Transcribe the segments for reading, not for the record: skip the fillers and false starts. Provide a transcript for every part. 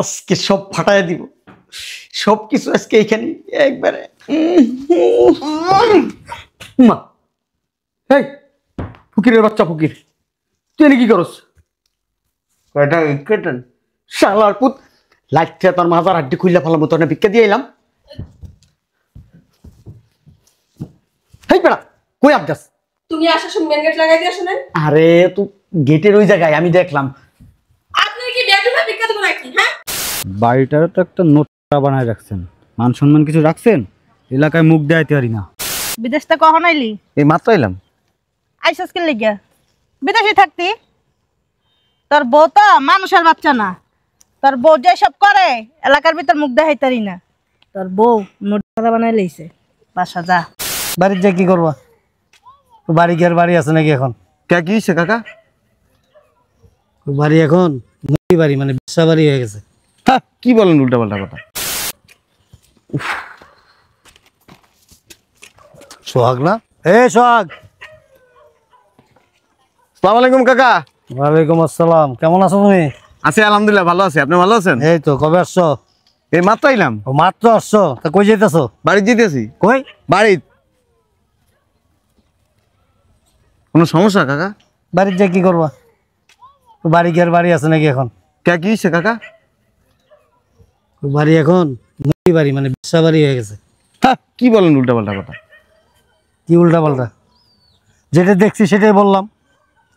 আজকে সব ফাটায় দিব, সব কিছু আজকে এইখানে একবারে। মা এই ফকিরের বাচ্চা ফকির, তুই কি করস? কয়টা কেটেন শালার পুত, লাইটটা তোর মাজার হাড্ডি খুললা ফেলাম, তোর না ভিক্ষা দিয়ে এলাম। হেই বেড়া, কই আবদাস? তুমি আসার সময় মেন গেট লাগাই দিয়ে আসো না? আরে তুই গেটের ওই জায়গায় আমি দেখলাম। আপনি কি বেডরুমে ভিক্ষা দেবো নাকি? হ্যাঁ, বাড়িটারও তো একটা নোটটা বানায় রাখছেন, মান সম্মান কিছু রাখছেন? এলাকায় মুখ দেখাইতে পারি না। বিদেশটা কখন আইলি? এই মাত্র এলাম। আইসস কে লিগা? বিদেশে থাকতি? তোর বউ তো মানুষের বাচ্চা না। তোর বউ যে সব করে এলাকার ভিতর মুখ দেখাইতারি না। তোর বউ নোট বানাই লইছে, বাসা যা। বাড়ির যা কি করবা? বাড়ি কি আর বাড়ি আছে নাকি এখন? কে কি হয়েছে কাকা? বাড়ি এখন মুড়ি বাড়ি, মানে ব্যবসা বাড়ি হয়ে গেছে। হ্যাঁ, কি বলেন উল্টা পাল্টা কথা। সোহাগ না? সোহাগ। আসসালামু আলাইকুম কাকা। ওয়ালাইকুম আসসালাম। কেমন আছো তুমি? আছি আলহামদুলিল্লাহ, ভালো আছি। আপনি ভালো আছেন? এই তো, কবে আসছো? এই মাত্র এলাম। ও মাত্র আসছো? তা কই যেতেছো? বাড়ি যেতেছি। কই? বাড়ি। কোনো সমস্যা কাকা? বাড়ির যা কি করবা? বাড়ি কি আর বাড়ি আছে নাকি এখন? কে কি হয়েছে কাকা? বাড়ি এখন মুড়ি বাড়ি, মানে ব্যবসা বাড়ি হয়ে গেছে। হ্যাঁ, কি বলেন উল্টা পাল্টা কথা। কি উল্টা পাল্টা? যেটা দেখছি সেটাই বললাম।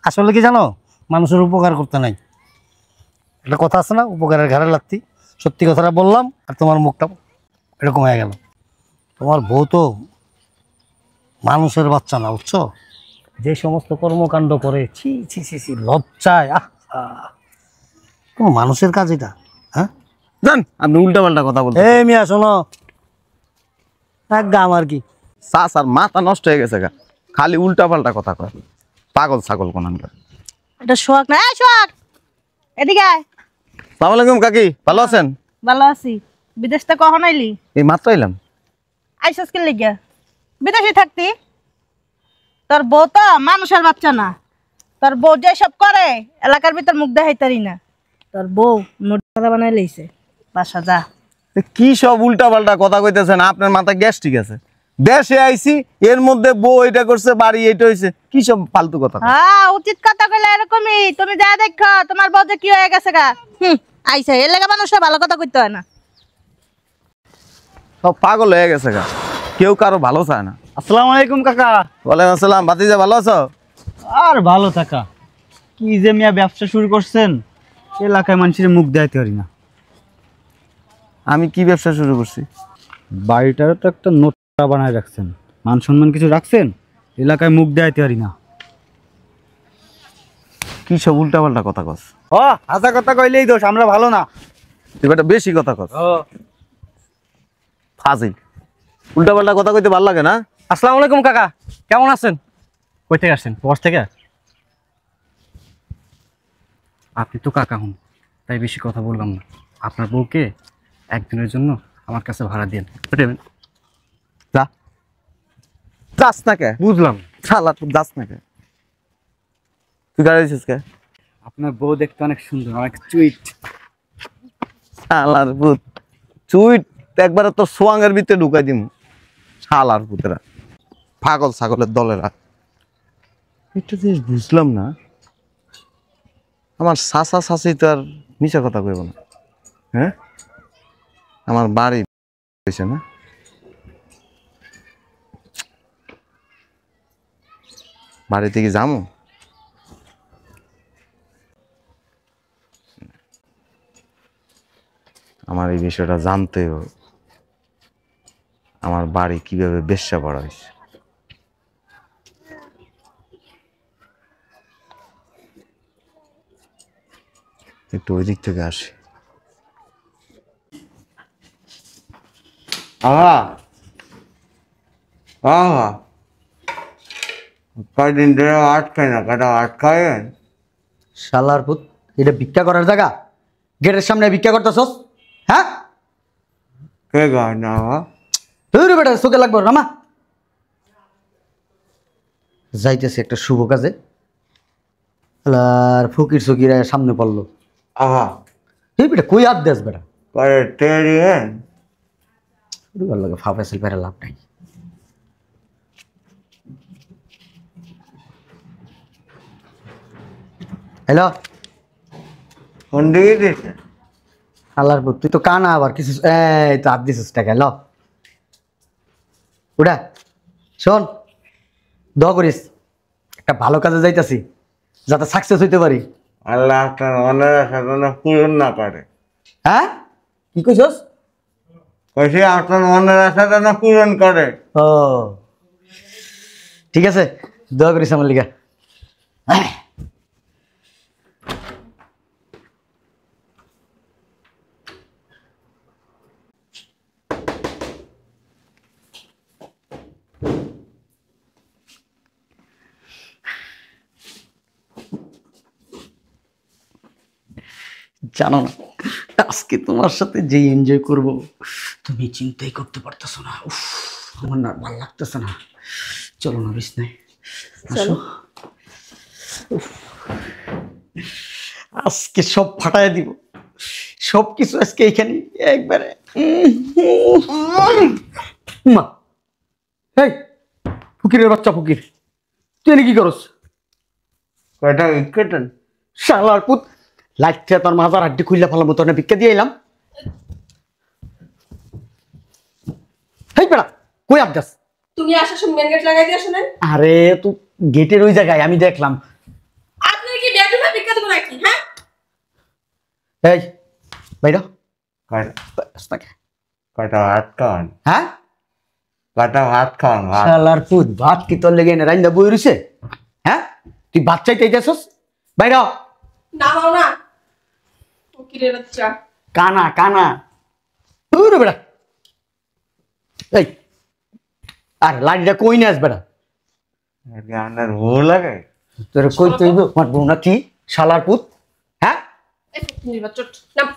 আসলে কি জানো, মানুষের উপকার করতে নাই। একটা কথা আছে না, উপকারের ঘাড়ে লাগতি। সত্যি কথাটা বললাম আর তোমার মুখটা এরকম হয়ে গেল। তোমার বউ তো মানুষের বাচ্চা না, বুঝছো? যে সমস্ত কর্মকাণ্ড করে, ছি ছি ছি ছি, লজ্জায়। কোনো মানুষের কাজ এটা? হ্যাঁ, জান আপনি উল্টা পাল্টা কথা বলতে। এই মিয়া শোনো, এক গাম আর কি। স্যার মাথা নষ্ট হয়ে গেছে গা, খালি উল্টা পাল্টা কথা কয়। পাগল ছাগল কোনানকার। এটা সোহাগ না? সোহাগ, এদিকে আয়। আসসালামু আলাইকুম কাকি, ভালো আছেন? ভালো আছি। বিদেশটা কখন আইলি? এই মাত্র এলাম। আইসস কে লিগা? বিদেশে থাকতি? তোর বউ তো মানুষের বাচ্চা না। তোর বউ যে সব করে এলাকার ভিতর মুখ দেখাইতারি না। তোর বউ নোট বানাই লইছে, বাসা যা। কি সব উল্টা পাল্টা কথা কইতেছেন? আপনার মাথায় গ্যাস ঠিক আছে? দেশে আইছি, এর মধ্যে বউ এটা করছে, বাড়ি এটা হয়েছে, কি সব ফালতু কথা? হ্যাঁ, উচিত কথা কইলে এরকমই। তুমি যা দেখো তোমার বউ যে কি হয়ে গেছে গা। আইসা এর লেগে মানুষের ভালো কথা কইতে হয় না। সব পাগল হয়ে গেছে গা, কেউ কারো ভালো চায় না। আসসালামু আলাইকুম কাকা। ওয়ালাইকুম আসসালাম। ভাতিজা ভালো আছো? আর ভালো থাকা কি যে মিয়া ব্যবসা শুরু করছেন, এলাকায় মানুষের মুখ দেখাইতে পারি না। আমি কি ব্যবসা শুরু করছি? বাড়িটারও তো একটা নোটটা বানায় রাখছেন, মান সম্মান কিছু রাখছেন? এলাকায় মুখ দেখাইতে পারি না। কি সব উল্টা পাল্টা কথা কস? ও হাসা কথা কইলেই দোষ, আমরা ভালো না। তুই বেটা বেশি কথা কস। ফাজিল। উল্টা পাল্টা কথা কইতে ভালো লাগে না? আসসালামু আলাইকুম কাকা, কেমন আছেন? কই থেকে আসছেন? প্রবাস থেকে? আপনি তো কাকা হন, তাই বেশি কথা বললাম না। আপনার বউকে একদিনের জন্য আমার কাছে ভাড়া দিন। যা। যাস না কে? বুঝলাম। শালা তুই যাস না কে? তুই গাড়ি দিছিস কে? আপনার বউ দেখতে অনেক সুন্দর, অনেক সুইট। শালার ভূত। চুইট একবারে তোর সোয়াঙ্গের ভিতরে ঢুকাই দিম। শালার ভূতেরা, পাগল ছাগলের দলেরা। একটা জিনিস বুঝলাম না, আমার চাচা চাচি তো আর মিছা কথা কইব না। হ্যাঁ, আমার বাড়ি হয়েছে না? বাড়ি থেকে যাবো? আমার এই বিষয়টা জানতে হবে, আমার বাড়ি কিভাবে বেশ্যা পড়া হয়েছে। একটু ওই দিক থেকে আসি। আহা আহা, কয়দিন ধরে আটকায় না, কাটা আটকায়। শালার পুত, এটা ভিক্ষা করার জায়গা? গেটের সামনে ভিক্ষা করতেছস? হ্যাঁ, কে গায় না? তুই বেটা চোখে লাগবো রামা। যাইতেছে একটা শুভ কাজে, আর ফকির চকির সামনে পড়লো। আহা, এই বেটা কই হাত দেস বেটা পরে টেরি শুরু কর লাগে ফাফাইছিল বেড়া লাভ নাই। হ্যালো ফোন দিয়ে দিছে আল্লাহর পুত, তুই তো কানা আবার কিছু এই তো হাত দিছিস টাকা ল উঠা। শোন দোয়া করিস, একটা ভালো কাজে যাইতাছি যাতে সাকসেস হইতে পারি। আল্লাহ আপনার মনের আশা যেন পূরণ না করে। হ্যাঁ কি কইছস? কইছি আপনার মনের আশা যেন পূরণ করে। ও ঠিক আছে, দোয়া করিস আমার লিগা। জানো না আজকে তোমার সাথে যে এনজয় করব তুমি চিন্তাই করতে পারতেছো না। উফ, আমার না ভালো লাগতেছে না। চলো না বিছনায় আসো। উফ, আজকে সব ফাটায় দিব, সব কিছু আজকে এখানে একবারে। মা এই ফকিরের বাচ্চা ফকির, তুই এনে কি করস? কয়টা উইকেটেন শালার পুত, লাইটটা তোর মাজার হাড্ডি খুললে ফেলাম, তোর না ভিক্ষা দিয়ে এলাম। হেই বেড়া কই আবদাস? তুমি আসার সময় মেন গেট লাগাই দিয়ে আসো না? আরে তুই গেটের ওই জায়গায় আমি দেখলাম। আপনার কি বেডরুমে ভিক্ষা দেবো নাকি? হ্যাঁ, এই বাইরা কয়টা ভাত খাওয়ান, হ্যাঁ কয়টা ভাত খাওয়ান ভাত। শালার পুত, ভাত কি তোর লেগে এনে রাইন্দা বই রইছে? হ্যাঁ তুই ভাত চাইতে যাচ্ছস? বাইরা নামাও না ফকিরের বাচ্চা। কানা কানা ওরে বেড়া। এই আর লাড়িটা কই নিয়ে আস বেড়া? আপনার ভুল লাগে। তোর কই তৈব আমার বউ না কি শালার পুত? হ্যাঁ এই ফকিরের বাচ্চা নাম,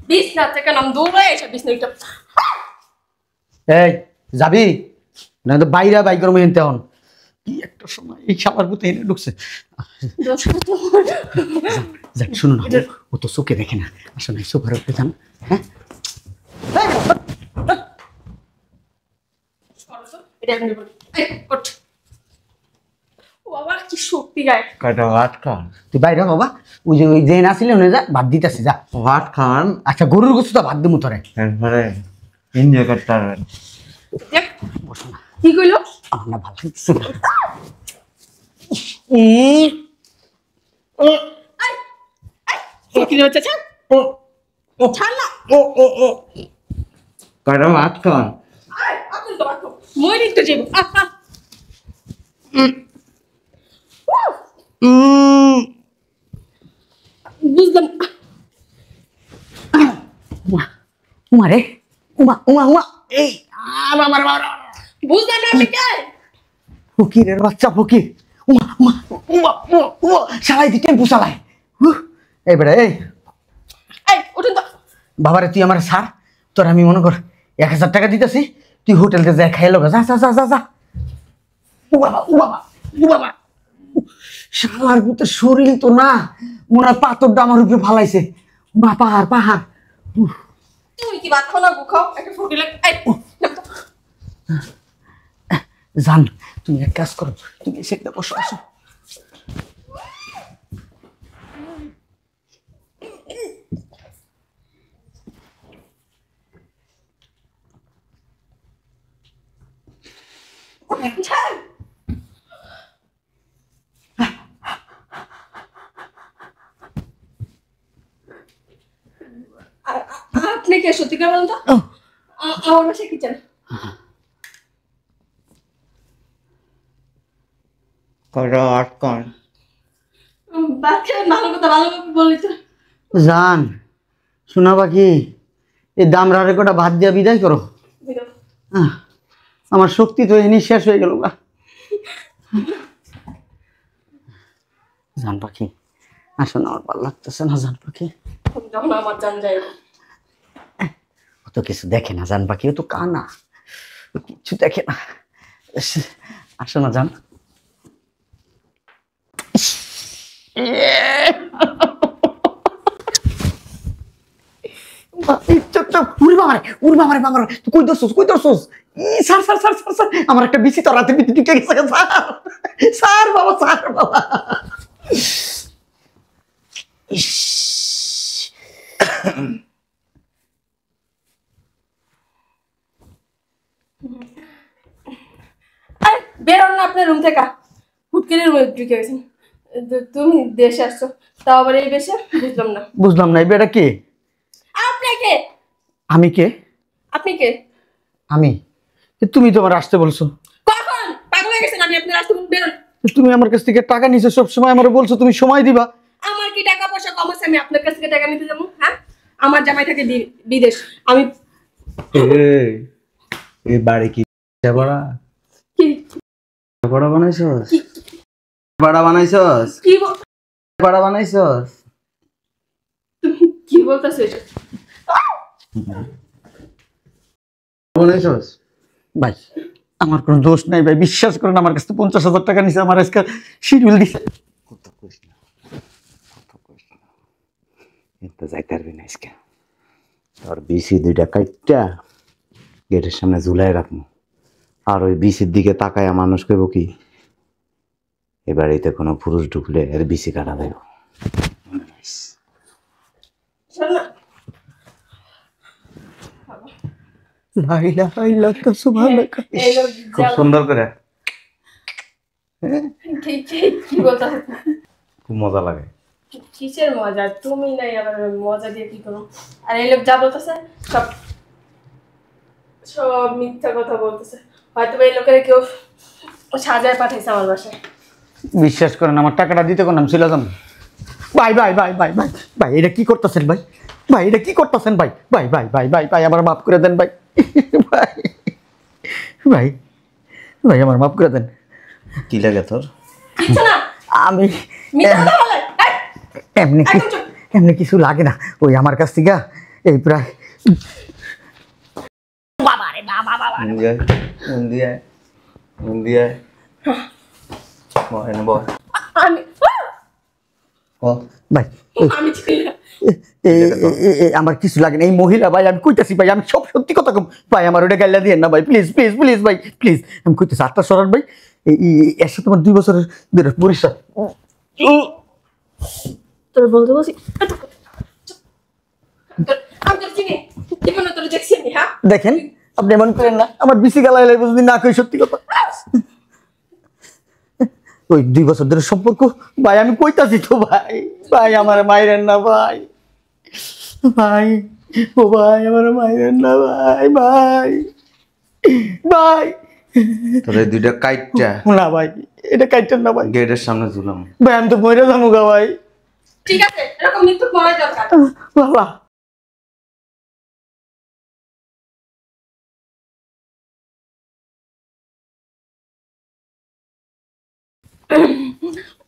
বিছনা থেকে নাম, দৌড়ে এসে বিছনা উঠে। এই যাবি না তো বাইরে বাই করবো এনতে হন। কি একটা সময় এই শালার পুত এনে ঢুকছে। যাক শুনো না, ও তো চোখে দেখে না, আসলে সোফার উপরে যান। হ্যাঁ এটা এখন দেবো। এই ওঠ। ও বাবা কি শক্তি গায়। কয়টা ভাত খাওয়ান, তুই বাইরে বাবা, ওই যে না ছিল যা ভাত দিতেছি যা। ভাত খাওয়ান, আচ্ছা গরুর গোস্ত তো ভাত দিমু তোরে। তারপরে এনজয় করতে পারবেন। দেখ বসো না, কি কইলো? আমার না ভালো লাগছে না। এই এই ফকিরের বাচ্চা ছাড়। ছাড় না। কয়টা ভাত খাওয়ান, আয় আপনি তো রাখো মই নিতে যাবো। বুঝলাম। উমা রে উমা উমা উমা এই আমার বুঝলাম না আপনি কে? ফকিরের বাচ্চা ফকির। উমা উমা উমা উমা উমা চালাই দি টেম্পু চালাই। এই বেড়া এই এই উঠুন তো। বাবারে তুই আমার সার, তোর আমি মনে কর 1000 টাকা দিতেছি, তুই হোটেলতে যাই খাইলো যা যা যা যা যা। ও বাবা ও বাবা ও বাবা, শালার পুতের শরীর তো না মনে হয় পাথরটা আমার উপরে ফালাইছে। মা পাহাড় পাহাড়। তুমি কি ভাত খাও না গু খাও? একটা ফকির লাগে। এই নাম তো। জান তুমি এক কাজ করো, তুমি সেটা বসো আসো। ছাড়। আপনি কে সত্যি করে বলুন তো? আমার বাসায় কি চান? কয়টা ভাত খাওয়ান, বাচ্চা ভালো কথা ভালো বলি তো। জান শোনা বাকি এই দামরা রেকর্ডটা ভাত দিয়া বিদায় করো। আমার শক্তি তো এই নিঃশ্বাস হয়ে গেল গা। জান পাখি আসো না, আমার ভালো লাগতেছে না। জান পাখি যখন আমার জান যায় অত কিছু দেখে না, জান পাখি ও তো কানা, ও কিচ্ছু দেখে না। আসো না জান। উড়ি বাবারে তুই কই দছস স্যার আমার একটা বিসি তো রাতে বিতে ঢুকে গেছে স্যার বাবা ইস আরে বেরোন না আপনার রুম থেকে, হুট করে রুমে ঢুকে গেছেন। তুমি দেশে আসছো, তাও আবার এই বেশে, বুঝলাম না। বুঝলাম না এটা কে? আপনি কে? আমি কে? আপনি কে? আমি? তুমি তো আমার আসতে বলছো। কখন? পাগল হয়ে গেছেন? আমি আপনার আসতে বেরোন। তুমি আমার কাছ থেকে টাকা নিছো, সব সময় আমার বলছো তুমি সময় দিবা। আমার কি টাকা পয়সা কম আছে আমি আপনার কাছ থেকে টাকা নিতে যাবো? হ্যাঁ, আমার জামাই থাকে বিদেশ। আমি এই বাড়ি কি বড়া কি বড়া বানাইছস? বড়া বানাইছস? কি বল- বড়া বানাইছস? তুমি কি বলতেছো এটা? বানাইছস? ভাই আমার কোনো দোষ নাই ভাই, বিশ্বাস করেন আমার কাছে 50,000 টাকা নিছে, আমার আজকে শিডিউল দিছে। কত কইছ না এটা যাইতে পারবি না আজকে। তোর বিসি দুইটা কাইটটা গেটের সামনে ঝুলাই রাখবো, আর ওই বিসির দিকে তাকায় মানুষ কইব কি এ বাড়িতে কোনো পুরুষ ঢুকলে এর বিসি কাটা দেব। শোন না, এই লোক খুব সুন্দর করে কি বলতেছো? খুব মজা লাগে। কিসের মজা? তুমি নাই আবার মজা দিয়ে কি করো? আর এই লোক যা বলতেছে সব সব মিথ্যা কথা বলতেছে। হয়তো এই লোকের কেউ সাজায় পাঠাইছে আমার বাসায়। বিশ্বাস করেন আমার টাকাটা দিতে কোন নাম ছিল জান। ভাই ভাই ভাই ভাই ভাই ভাই এটা কি করতেছেন ভাই? ভাই এটা কি করতেছেন ভাই? ভাই ভাই ভাই ভাই ভাই আমার মাফ করে দেন ভাই। ভাই ভাই ভাই আমার মাফ করে দেন। কি লাগে তোর? কিচ্ছু না, আমি মিথ্যা কথা বলে। এমনি একদম চুপ। এমনি কিছু লাগে না, ওই আমার কাছ থেকে এই প্রায় আমি ভাই আমি চিনি না। আমার কিছু লাগে না, এই মহিলা ভাই আমি কইতাছি ভাই, আমি সব সত্যি কথা কম ভাই, আমার ওটা গাইলা দিয়ে না ভাই, প্লিজ প্লিজ প্লিজ ভাই প্লিজ, আমি কইতেছি আটটা সরান ভাই। এর সাথে আমার 2 বছরের ধরে পরিচয়। তোর বলতে বলছি আমি তোর চিনি, জীবনে তোর দেখছি আমি। হ্যাঁ দেখেন আপনি এমন করেন না, আমার বিসি গালায় লাগবে যদি না কই সত্যি কথা। ওই 2 বছর ধরে সম্পর্ক ভাই, আমি কইতাছি তো ভাই, ভাই আমার মাইরেন না ভাই, ভাই ও ভাই আমার মাইরেন না ভাই, ভাই ভাই তোর এই দুইটা কাইটটা না ভাই, এটা কাইটেন না ভাই, গেটের সামনে ঝুলাম। ভাই আমি তো মরে যাবো গা ভাই। ঠিক আছে, এরকম মৃত্যু মরাই দরকার। বাবা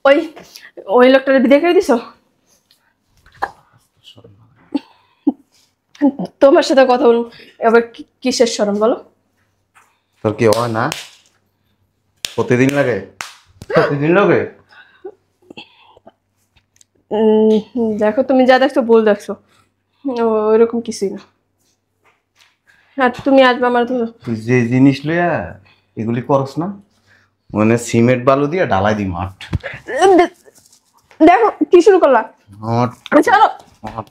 ওই ওই লোকটার বিদায় করে দিছো? তোমার সাথে কথা বলুন এবার, কিসের শরম বলো? তোর কি হয় না? প্রতিদিন লাগে? প্রতিদিন লাগে? দেখো তুমি যা দেখছো ভুল দেখছো, ওইরকম কিছুই না। আর তুমি আসবে আমার ধরো। তুই যে জিনিস লইয়া এগুলি করস না, মানে সিমেন্ট বালু দিয়ে ঢালাই দি মাঠ। দেখো কি শুরু করলা? মাঠ চলো মাঠ